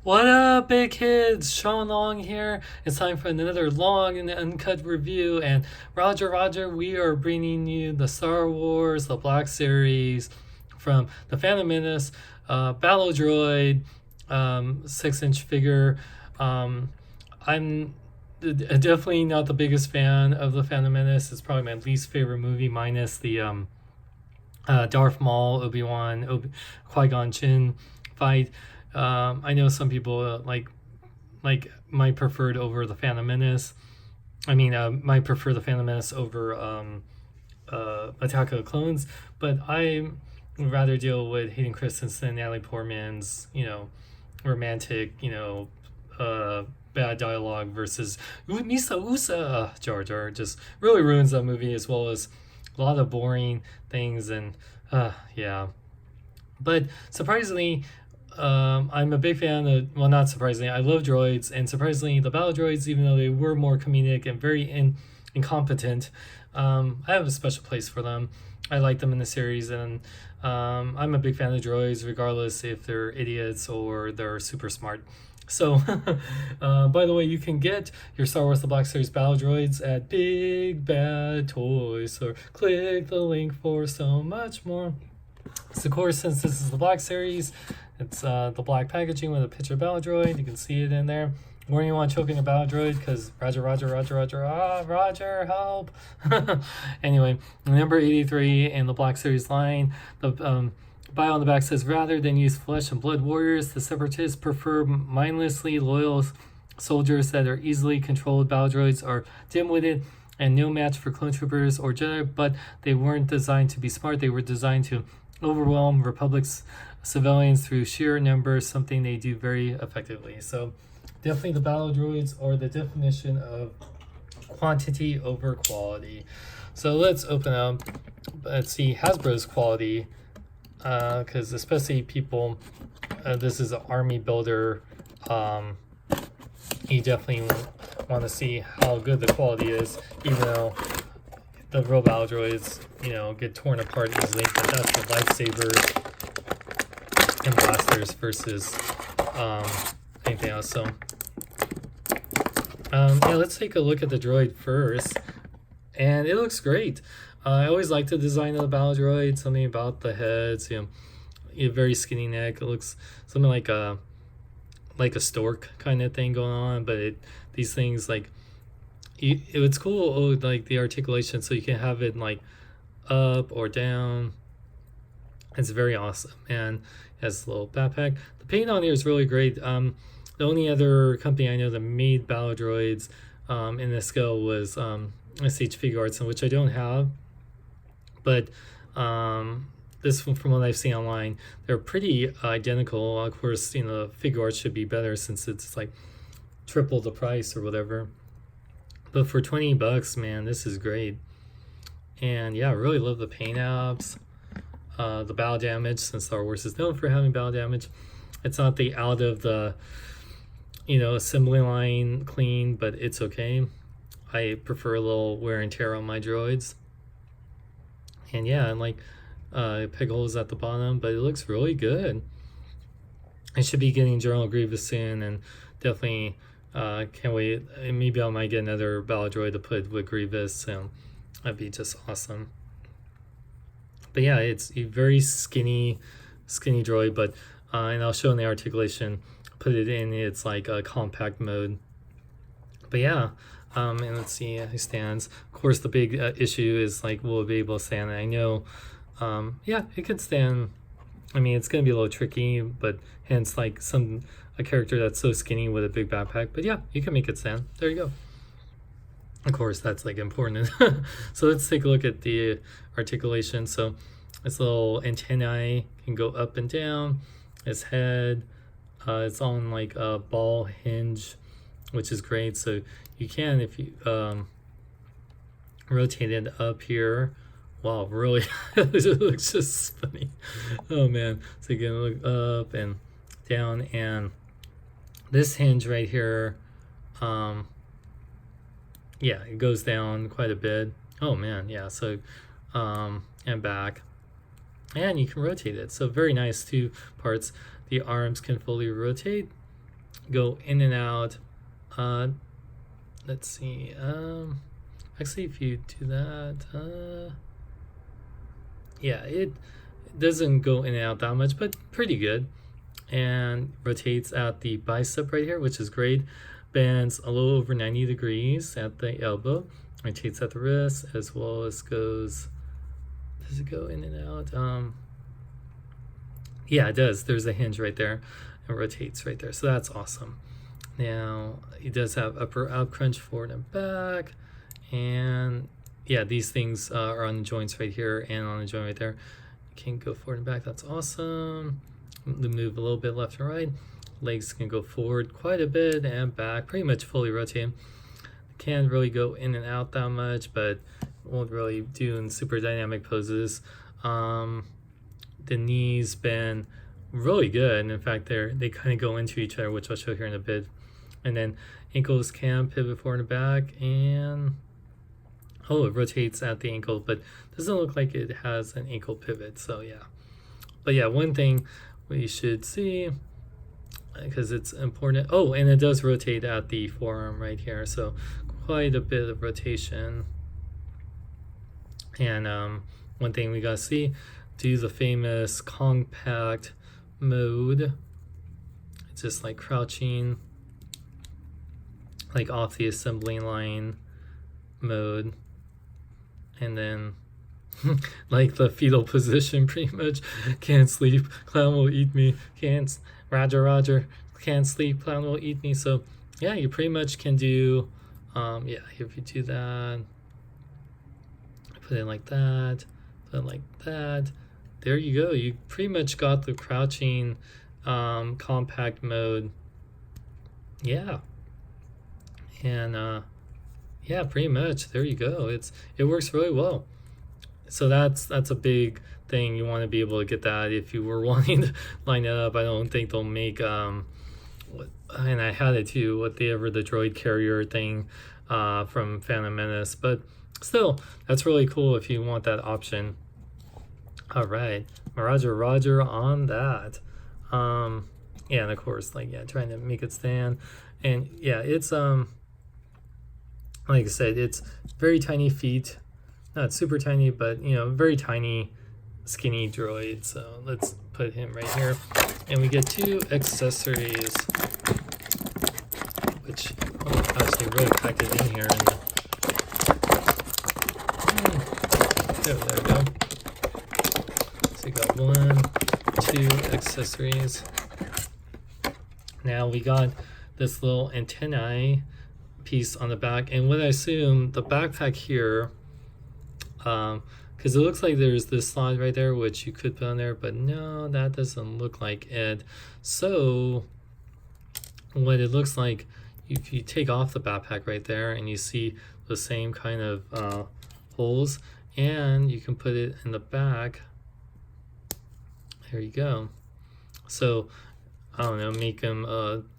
What up, big kids? Sean Long here. It's time for another long and uncut review. And Roger, we are bringing you the Star Wars, the Black Series from the Phantom Menace, Battle Droid, 6-inch figure. I'm definitely not the biggest fan of the Phantom Menace. It's probably my least favorite movie, minus the Darth Maul, Obi-Wan, Qui-Gon Jinn fight. I know some people like might prefer it over the Phantom Menace. Might prefer the Phantom Menace over Attack of the Clones, but I would rather deal with Hayden Christensen, Natalie Portman's, romantic, bad dialogue versus Misa Usa Jar Jar. Just really ruins that movie, as well as a lot of boring things. And yeah, but surprisingly, I'm a big fan of, well, not surprisingly, I love droids, and surprisingly, the battle droids, even though they were more comedic and very incompetent, I have a special place for them. I like them in the series, and I'm a big fan of droids, regardless if they're idiots or they're super smart. So, by the way, you can get your Star Wars The Black Series battle droids at Big Bad Toys, so click the link for so much more. So, of course, since this is the Black Series, it's the black packaging with a picture of battle droid. You can see it in there. Warning, you want choking a battle droid, because Roger, help. Anyway, number 83 in the Black Series line. The bio on the back says, rather than use flesh and blood warriors, the Separatists prefer mindlessly loyal soldiers that are easily controlled. Battle droids are dim-witted and no match for clone troopers or Jedi, but they weren't designed to be smart. They were designed to overwhelm Republic's civilians through sheer numbers, something they do very effectively. So definitely the battle droids are the definition of quantity over quality. So let's open up, let's see Hasbro's quality, because especially people, this is an army builder, you definitely want to see how good the quality is, even though the real battle droids, get torn apart easily, but that's the lightsabers and blasters versus anything else. So yeah, let's take a look at the droid first, and it looks great. I always like the design of the battle droid. Something about the heads, very skinny neck. It looks something like a stork kind of thing going on, but these things, like, it's cool, like the articulation, so you can have it like up or down. It's very awesome, and it has a little backpack. The paint on here is really great. The only other company I know that made battle droids in this scale was SH Figure Arts, which I don't have, but this one, from what I've seen online, they're pretty identical. Of course, Figure Arts should be better since it's like triple the price or whatever. But for $20, man, this is great. And yeah, I really love the paint apps. The bow damage, since Star Wars is known for having bow damage. It's not the out of the, assembly line clean, but it's okay. I prefer a little wear and tear on my droids. And yeah, and like peg holes at the bottom, but it looks really good. I should be getting General Grievous soon, and definitely can't wait. Maybe I might get another battle droid to put with Grievous, so that'd be just awesome. But yeah, it's a very skinny droid, but and I'll show in the articulation, put it in its like a compact mode. But yeah, and let's see how he stands. Of course, the big issue is, like, will it be able to stand? I know, yeah, it could stand. It's gonna be a little tricky, but hence like a character that's so skinny with a big backpack. But yeah, you can make it stand. There you go. Of course, that's like important. So let's take a look at the articulation. So this little antennae can go up and down. His head, it's on like a ball hinge, which is great. So you can, if you rotate it up here. Wow, really, it looks just funny. Oh man, so you can look up and down, and this hinge right here, yeah, it goes down quite a bit. Oh man, yeah, so and back, and you can rotate it. So very nice, two parts. The arms can fully rotate, go in and out. Let's see. Actually, if you do that, yeah, it doesn't go in and out that much, but pretty good. And rotates at the bicep right here, which is great. Bends a little over 90 degrees at the elbow. Rotates at the wrist, as well as does it go in and out? Yeah, it does. There's a hinge right there. It rotates right there, so that's awesome. Now, it does have upper ab crunch forward and back. And yeah, these things are on the joints right here and on the joint right there. You can go forward and back. That's awesome. Move a little bit left and right. Legs can go forward quite a bit and back, pretty much fully rotated. Can't really go in and out that much, but won't really do in super dynamic poses. The knees bend really good. And in fact, they kind of go into each other, which I'll show here in a bit. And then ankles can pivot forward and back, and it rotates at the ankle, but doesn't look like it has an ankle pivot. So yeah, but yeah, one thing we should see, because it's important. Oh, and it does rotate at the forearm right here, so quite a bit of rotation. And one thing we gotta see, do the famous compact mode. It's just like crouching, like off the assembling line mode, and then like the fetal position, pretty much. Can't sleep, clown will eat me. Can't, Roger, can't sleep, clown will eat me. So yeah, you pretty much can do, yeah, if you do that, put it like that, put it like that, there you go. You pretty much got the crouching compact mode. Yeah. And yeah, pretty much there you go. It works really well. So that's a big thing. You want to be able to get that if you were wanting to line it up. I don't think they'll make and I had it too, whatever the droid carrier thing from Phantom Menace, but still, that's really cool if you want that option. All right, Roger on that. Yeah, and of course, like, yeah, trying to make it stand. And yeah, it's like I said, it's very tiny feet, not super tiny, but very tiny, skinny droid. So let's put him right here, and we get 2 accessories, which actually really packed it in here. There we go. So we got 1, 2 accessories. Now we got this little antennae piece on the back, and what I assume the backpack here, because it looks like there's this slot right there which you could put on there, but no, that doesn't look like it. So what it looks like, if you take off the backpack right there, and you see the same kind of holes, and you can put it in the back. There you go. So I don't know, make them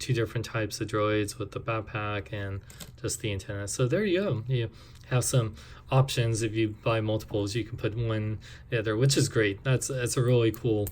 2 different types of droids with the backpack and just the antenna. So there you go. You have some options. If you buy multiples, you can put one there, which is great. That's a really cool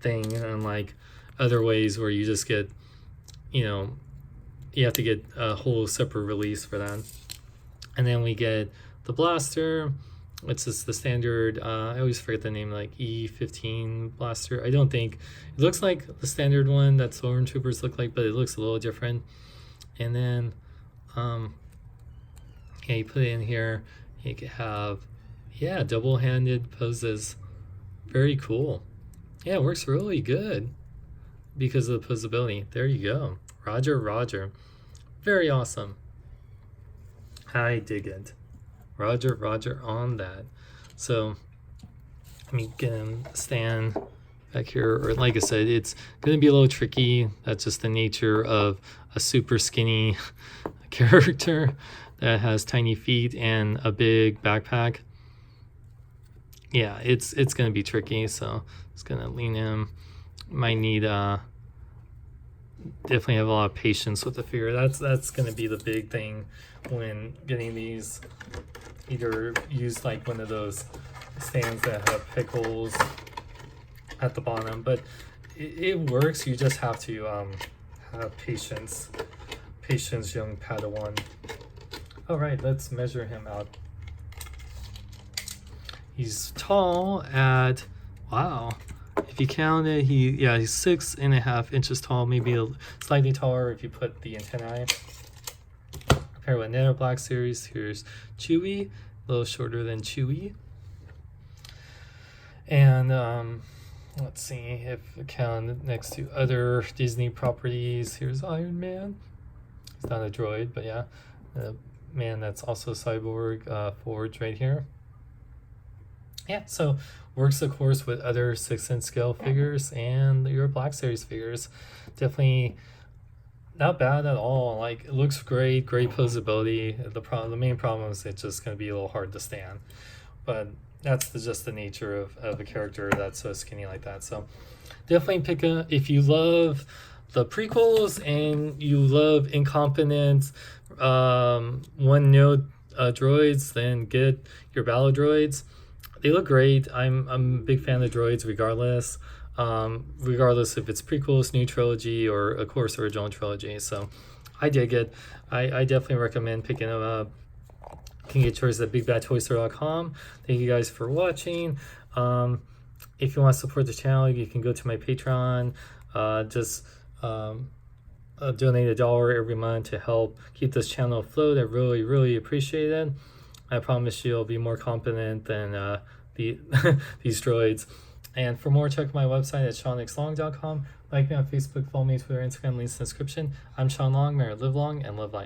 thing. Unlike other ways where you just get, you have to get a whole separate release for that. And then we get the blaster, which is the standard, I always forget the name, like E15 blaster. I don't think, it looks like the standard one that Stormtroopers look like, but it looks a little different. And then, yeah, you put it in here, you can have, yeah, double-handed poses. Very cool. Yeah, it works really good because of the posability. There you go. Roger. Very awesome. I dig it. Roger on that. So let me get him stand back here, or like I said, it's gonna be a little tricky. That's just the nature of a super skinny character that has tiny feet and a big backpack. Yeah, it's gonna be tricky, so it's gonna lean him. Might need definitely have a lot of patience with the figure. That's gonna be the big thing when getting these. Either use like one of those stands that have pickles at the bottom, but it works. You just have to have patience. Patience, young Padawan. All right, let's measure him out. He's tall at, wow, if you count it, he's 6.5 inches tall, maybe slightly taller if you put the antennae. Compared with Nano Black series, here's Chewie, a little shorter than Chewie. And let's see if we count next to other Disney properties. Here's Iron Man. He's not a droid, but yeah, the man that's also cyborg forged right here. Yeah, so works of course with other 6-inch scale figures and your Black Series figures. Definitely not bad at all. Like, it looks great, great posability. The main problem is it's just going to be a little hard to stand, but that's just the nature of a character that's so skinny like that. So definitely pick if you love the prequels and you love incompetent one-note droids, then get your battle droids. They look great. I'm a big fan of droids regardless. Regardless if it's prequels, new trilogy, or of course original trilogy. So I dig it. I definitely recommend picking them up. You can get yours at bigbadtoystore.com. Thank you guys for watching. If you want to support the channel, you can go to my Patreon. Just donate $1 every month to help keep this channel afloat. I really, really appreciate it. I promise you I'll be more competent than these droids. And for more, check my website at SeanXLong.com. Like me on Facebook, follow me on Twitter, Instagram, links in the description. I'm Sean Long. May I live long and live life.